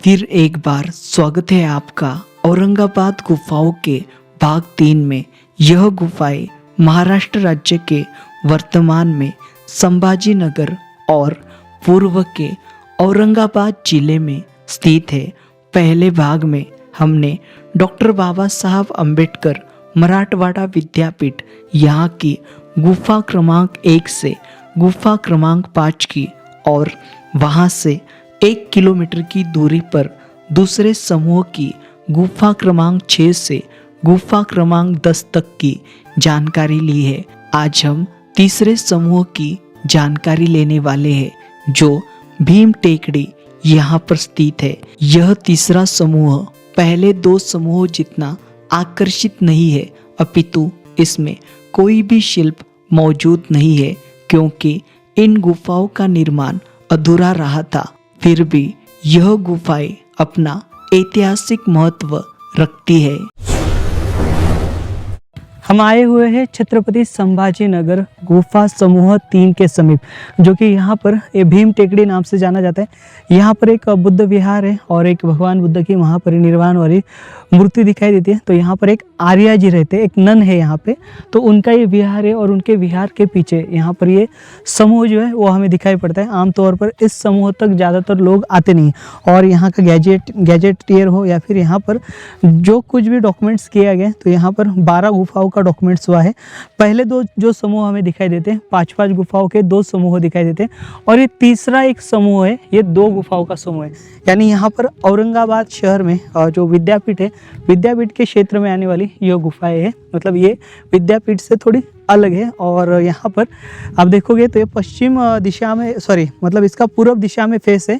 फिर एक बार स्वागत है आपका औरंगाबाद गुफाओं के भाग 3 में। यह गुफाएं महाराष्ट्र राज्य के वर्तमान में संभाजी नगर और पूर्व के औरंगाबाद जिले में स्थित है। पहले भाग में हमने डॉक्टर बाबा साहब अम्बेडकर मराठवाड़ा विद्यापीठ यहाँ की गुफा क्रमांक 1 से गुफा क्रमांक 5 की और वहाँ से 1 किलोमीटर की दूरी पर दूसरे समूह की गुफा क्रमांक 6 से गुफा क्रमांक 10 तक की जानकारी ली है। आज हम तीसरे समूह की जानकारी लेने वाले हैं जो भीम टेकड़ी यहाँ पर स्थित है। यह तीसरा समूह पहले 2 समूहों जितना आकर्षित नहीं है, अपितु इसमें कोई भी शिल्प मौजूद नहीं है क्योंकि इन गुफाओं का निर्माण अधूरा रहा था। फिर भी यह गुफाएं अपना ऐतिहासिक महत्व रखती है। हम आए हुए हैं छत्रपति संभाजी नगर गुफा समूह 3 के समीप, जो कि यहाँ पर ये भीम टेकड़ी नाम से जाना जाता है। यहाँ पर एक बुद्ध विहार है और एक भगवान बुद्ध की महापरिनिर्वाण वाली मूर्ति दिखाई देती है। तो यहाँ पर एक आर्या जी रहते हैं, एक नन है यहाँ पे, तो उनका ये विहार है और उनके विहार के पीछे यहाँ पर ये समूह जो है वो हमें दिखाई पड़ता है। आमतौर पर इस समूह तक ज़्यादातर लोग आते नहीं और यहाँ का गैजेटियर हो या फिर यहाँ पर जो कुछ भी डॉक्यूमेंट्स किया गया, तो यहाँ पर 12 गुफाओं डॉक्यूमेंट्स हुआ है। पहले 2 जो समूह हमें दिखाई देते हैं, 5-5 गुफाओं के 2 समूह दिखाई देते हैं और ये तीसरा एक समूह है, ये 2 गुफाओं का समूह है। यानी यहाँ पर औरंगाबाद शहर में जो विद्यापीठ है, विद्यापीठ के क्षेत्र में आने वाली यह गुफाएं है। मतलब ये विद्यापीठ से थोड़ी अलग है और यहाँ पर आप देखोगे तो ये पश्चिम दिशा में मतलब इसका पूर्व दिशा में फेस है।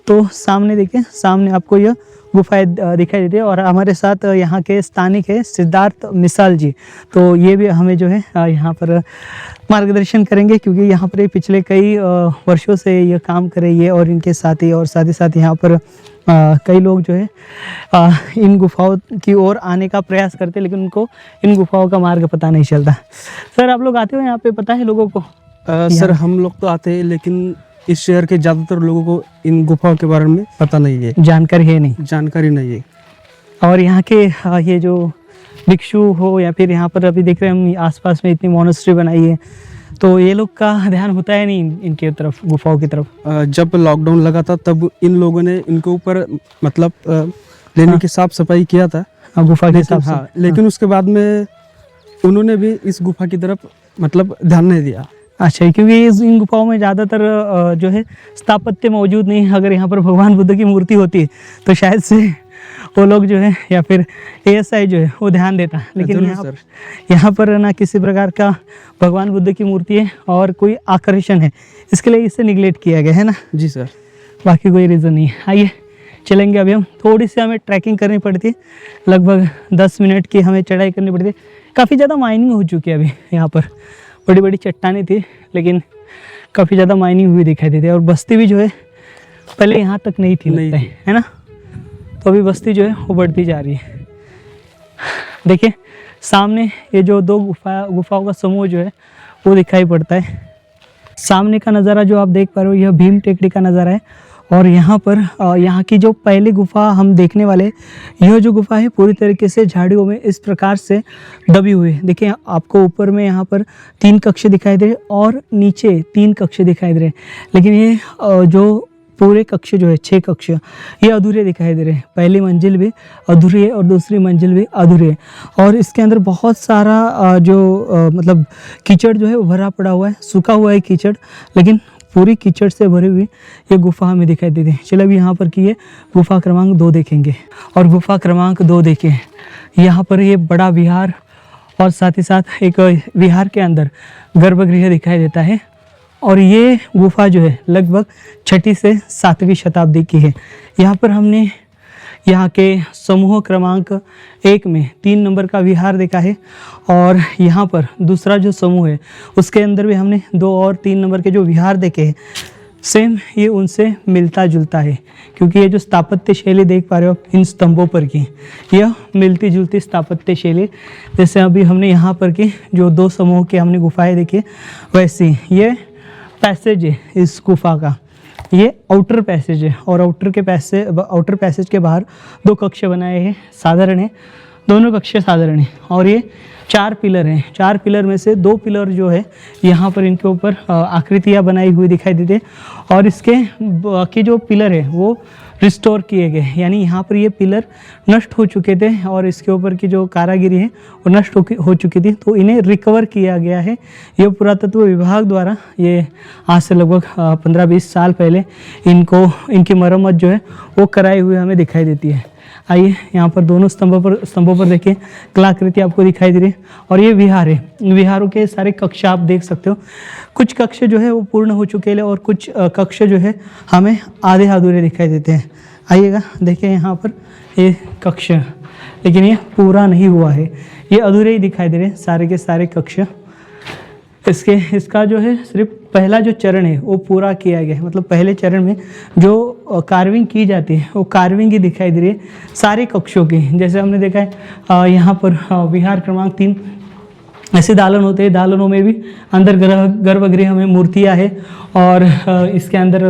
तो सामने देखिए, सामने आपको यह गुफाएं दिखाई देती है और हमारे साथ यहाँ के स्थानिक है सिद्धार्थ मिसाल जी। तो ये भी हमें जो है यहाँ पर मार्गदर्शन करेंगे क्योंकि यहाँ पर पिछले कई वर्षों से ये काम कर रही है और इनके साथी और साथ ही साथ यहाँ पर कई लोग जो है इन गुफाओं की ओर आने का प्रयास करते हैं, लेकिन उनको इन गुफाओं का मार्ग पता नहीं चलता। सर, आप लोग आते हो यहाँ पे, पता है लोगों को? सर, हम लोग तो आते हैं लेकिन इस शहर के ज़्यादातर लोगों को इन गुफाओं के बारे में पता नहीं है, जानकारी नहीं है। और यहाँ के ये जो भिक्षु हो या फिर यहाँ पर अभी देख रहे हैं हम आसपास में इतनी मोनेस्ट्री बनाई है, तो ये लोग का ध्यान होता है नहीं इनके तरफ, गुफाओं की तरफ? जब लॉकडाउन लगा था तब इन लोगों ने इनके ऊपर मतलब लेने की साफ सफाई किया था गुफा के साथ। हाँ, लेकिन उसके बाद में उन्होंने भी इस गुफा की तरफ मतलब ध्यान नहीं दिया। अच्छा, क्योंकि इन गुफाओं में ज़्यादातर जो है स्थापत्य मौजूद नहीं है। अगर यहाँ पर भगवान बुद्ध की मूर्ति होती तो शायद से वो लोग जो है या फिर ASI जो है वो ध्यान देता, लेकिन यहाँ पर ना किसी प्रकार का भगवान बुद्ध की मूर्ति है और कोई आकर्षण है, इसके लिए इसे निगलेक्ट किया गया है ना? जी सर, बाकी कोई रीज़न नहीं है। आइए चलेंगे। अभी हम थोड़ी सी हमें ट्रैकिंग करनी पड़ती है, लगभग 10 मिनट की हमें चढ़ाई करनी पड़ती है। काफ़ी ज़्यादा माइनिंग हो चुकी है अभी यहाँ पर, बड़ी बड़ी चट्टानें थी लेकिन काफ़ी ज़्यादा माइनिंग हुई दिखाई देती है और बस्ती भी जो है पहले यहाँ तक नहीं थी, लगता है ना? तो अभी बस्ती जो है वो बढ़ती जा रही है। देखिए सामने ये जो 2 गुफाओं का समूह जो है वो दिखाई पड़ता है। सामने का नज़ारा जो आप देख पा रहे हो यह भीम टेकड़ी का नज़ारा है और यहाँ पर यहाँ की जो पहली गुफा हम देखने वाले, यह जो गुफा है पूरी तरीके से झाड़ियों में इस प्रकार से दबी हुई है। देखिए आपको ऊपर में यहाँ पर 3 कक्ष दिखाई दे रहे और नीचे 3 कक्ष दिखाई दे रहे, लेकिन ये जो पूरे कक्ष जो है 6 कक्ष ये अधूरे दिखाई दे रहे हैं। पहली मंजिल भी अधूरी है और दूसरी मंजिल भी अधूरी है और इसके अंदर बहुत सारा मतलब कीचड़ जो है वो भरा पड़ा हुआ है, सूखा हुआ है कीचड़, लेकिन पूरी कीचड़ से भरी हुई ये गुफा हमें दिखाई देती है। चलो अभी यहाँ पर की ये गुफा क्रमांक 2 देखेंगे और गुफा क्रमांक 2 देखें, यहाँ पर ये बड़ा विहार और साथ ही साथ एक विहार के अंदर गर्भगृह दिखाई देता है और ये गुफा जो है लगभग 6वीं से 7वीं शताब्दी की है। यहाँ पर हमने यहाँ के समूह क्रमांक 1 में 3 नंबर का विहार देखा है और यहाँ पर दूसरा जो समूह है उसके अंदर भी हमने 2 और 3 नंबर के जो विहार देखे हैं, सेम ये उनसे मिलता जुलता है क्योंकि ये जो स्थापत्य शैली देख पा रहे हो इन स्तंभों पर की, यह मिलती जुलती स्थापत्य शैली जैसे अभी हमने यहाँ पर की जो 2 समूह के हमने गुफाएं देखी, वैसी ये पैसेज है इस गुफा का। ये आउटर पैसेज है और आउटर पैसेज के बाहर 2 कक्ष बनाए हैं, साधारण है, दोनों कक्ष साधारण है। और ये 4 पिलर हैं, 4 पिलर में से 2 पिलर जो है यहाँ पर इनके ऊपर आकृतियाँ बनाई हुई दिखाई देती है और इसके बाकी जो पिलर है वो रिस्टोर किए गए, यानी यहाँ पर ये पिलर नष्ट हो चुके थे और इसके ऊपर की जो कारागिरी है वो नष्ट हो चुकी थी, तो इन्हें रिकवर किया गया है। ये पुरातत्व विभाग द्वारा ये आज से लगभग 15-20 साल पहले इनकी मरम्मत जो है वो कराई हुई हमें दिखाई देती है। आइए यहाँ पर दोनों स्तंभों पर देखिए कलाकृति आपको दिखाई दे रही है और ये विहार है। विहारों के सारे कक्ष आप देख सकते हो, कुछ कक्ष जो है वो पूर्ण हो चुके हैं और कुछ कक्ष जो है हमें आधे अधूरे दिखाई देते हैं। आइएगा देखिए यहाँ पर ये कक्ष, लेकिन ये पूरा नहीं हुआ है, ये अधूरे ही दिखाई दे रहे हैं सारे के सारे कक्ष। इसका जो है सिर्फ पहला जो चरण है वो पूरा किया गया है, मतलब पहले चरण में जो कार्विंग की जाती है वो कार्विंग ही दिखाई दे रही है सारे कक्षों की। जैसे हमने देखा है यहाँ पर विहार क्रमांक 3 ऐसे दालन होते हैं, दालनों में भी अंदर गर्भगृह में मूर्तियाँ हैं और इसके अंदर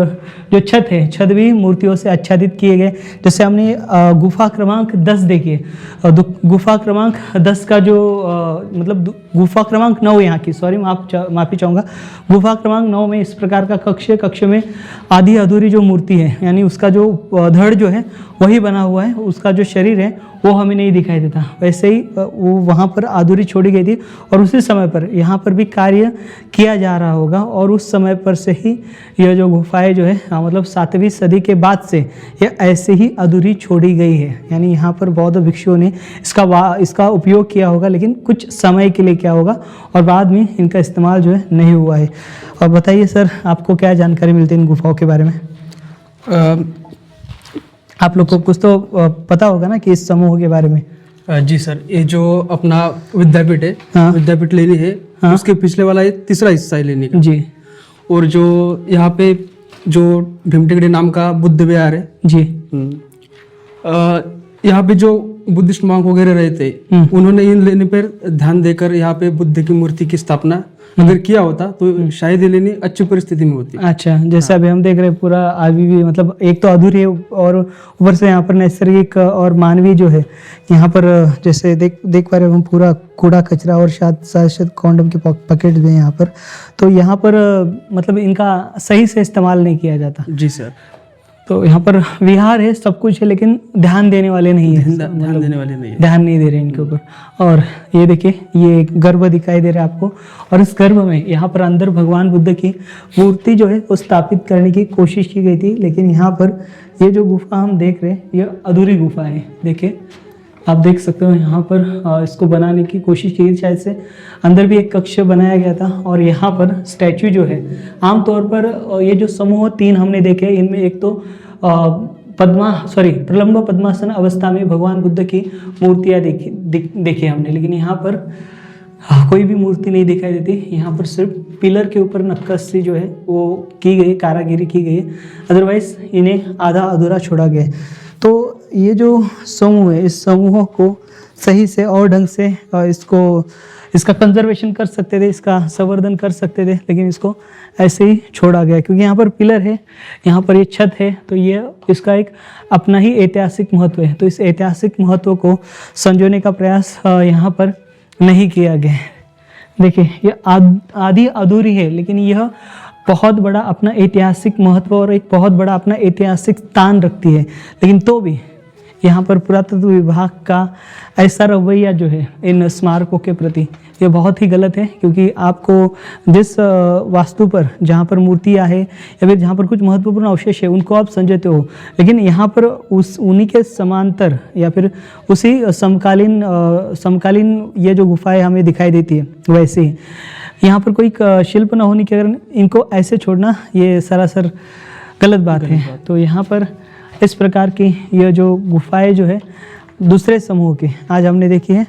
जो छत है, छत भी मूर्तियों से आच्छादित किए गए। जैसे हमने गुफा क्रमांक 10 देखी है, गुफा क्रमांक 10 का जो मतलब गुफा क्रमांक 9 यहाँ की, सॉरी माफ़ी चाहूँगा, गुफा क्रमांक 9 में इस प्रकार का कक्ष है। कक्ष में आधी अधूरी जो मूर्ति है, यानी उसका जो धड़ जो है वही बना हुआ है, उसका जो शरीर है वो हमें नहीं दिखाई देता। वैसे ही वो वहाँ पर अधूरी छोड़ी गई थी और उसी समय पर यहाँ पर भी कार्य किया जा रहा होगा और उस समय पर से ही यह जो गुफाएं जो है मतलब 7वीं सदी के बाद से यह ऐसे ही अधूरी छोड़ी गई है। यानी यहाँ पर बौद्ध भिक्षुओं ने इसका उपयोग किया होगा, लेकिन कुछ समय के लिए किया होगा और बाद में इनका इस्तेमाल जो है नहीं हुआ है। और बताइए सर, आपको क्या जानकारी मिलती है इन गुफाओं के बारे में? आप लोग को कुछ तो पता होगा ना कि इस समूह के बारे में। जी सर, ये जो अपना विद्यापीठ है, हाँ। विद्यापीठ लेनी है, हाँ। उसके पिछले वाला ये तीसरा हिस्सा है लेने का जी। और जो यहाँ पे जो भीमटेकड़ी नाम का बुद्ध विहार है जी, यहाँ पे जो बुद्धिस्ट मॉन्क वगैरह रहे थे, उन्होंने इन लेने पर ध्यान देकर यहाँ पे बुद्ध की मूर्ति की स्थापना अगर किया होता तो शायद ये लेनी अच्छी परिस्थिति में होती। अच्छा, जैसे अभी हम देख रहे हैं पूरा अभी भी मतलब एक तो अधूरी है और ऊपर से यहाँ पर नैसर्गिक और मानवीय जो है यहाँ पर जैसे देख पा रहे हो हम पूरा कूड़ा कचरा और शायद कॉन्डम के पैकेट भी यहाँ पर, तो यहाँ पर मतलब इनका सही से इस्तेमाल नहीं किया जाता। जी सर, तो यहाँ पर विहार है, सब कुछ है, लेकिन ध्यान देने वाले नहीं है, ध्यान देने वाले नहीं है, ध्यान नहीं दे रहे इनके ऊपर। और ये देखिए ये गर्भ दिखाई दे रहा है आपको और इस गर्भ में यहाँ पर अंदर भगवान बुद्ध की मूर्ति जो है वो स्थापित करने की कोशिश की गई थी, लेकिन यहाँ पर ये जो गुफा हम देख रहे हैं ये अधूरी गुफा है। देखिए आप देख सकते हो यहाँ पर इसको बनाने की कोशिश की गई, शायद से अंदर भी एक कक्ष बनाया गया था। और यहाँ पर स्टैचू जो है आमतौर पर ये जो समूह 3 हमने देखे, इनमें एक तो प्रलंब पद्मासन अवस्था में भगवान बुद्ध की मूर्तियाँ देखी हमने, लेकिन यहाँ पर कोई भी मूर्ति नहीं दिखाई देती। यहाँ पर सिर्फ पिलर के ऊपर नक्काशी जो है वो की गई, कारागिरी की गई, अदरवाइज इन्हें आधा अधूरा छोड़ा गया। तो ये जो समूह है, इस समूह को सही से और ढंग से इसका कंजर्वेशन कर सकते थे, इसका संवर्धन कर सकते थे, लेकिन इसको ऐसे ही छोड़ा गया क्योंकि यहाँ पर पिलर है, यहाँ पर ये छत है, तो ये इसका एक अपना ही ऐतिहासिक महत्व है। तो इस ऐतिहासिक महत्व को संजोने का प्रयास यहाँ पर नहीं किया गया। देखिए ये आधी अधूरी है, लेकिन यह बहुत बड़ा अपना ऐतिहासिक महत्व और एक बहुत बड़ा अपना ऐतिहासिक स्थान रखती है, लेकिन तो भी यहाँ पर पुरातत्व विभाग का ऐसा रवैया जो है इन स्मारकों के प्रति ये बहुत ही गलत है। क्योंकि आपको जिस वास्तु पर जहाँ पर मूर्तियाँ है या फिर जहाँ पर कुछ महत्वपूर्ण अवशेष है उनको आप संजोते हो, लेकिन यहाँ पर उन्हीं के समांतर या फिर उसी समकालीन ये जो गुफाएं हमें दिखाई देती है वैसे ही यहाँ पर कोई शिल्प न होने के कारण इनको ऐसे छोड़ना ये सरासर गलत बात है। तो यहाँ पर इस प्रकार की यह जो गुफाएं जो है दूसरे समूह की आज हमने देखी है।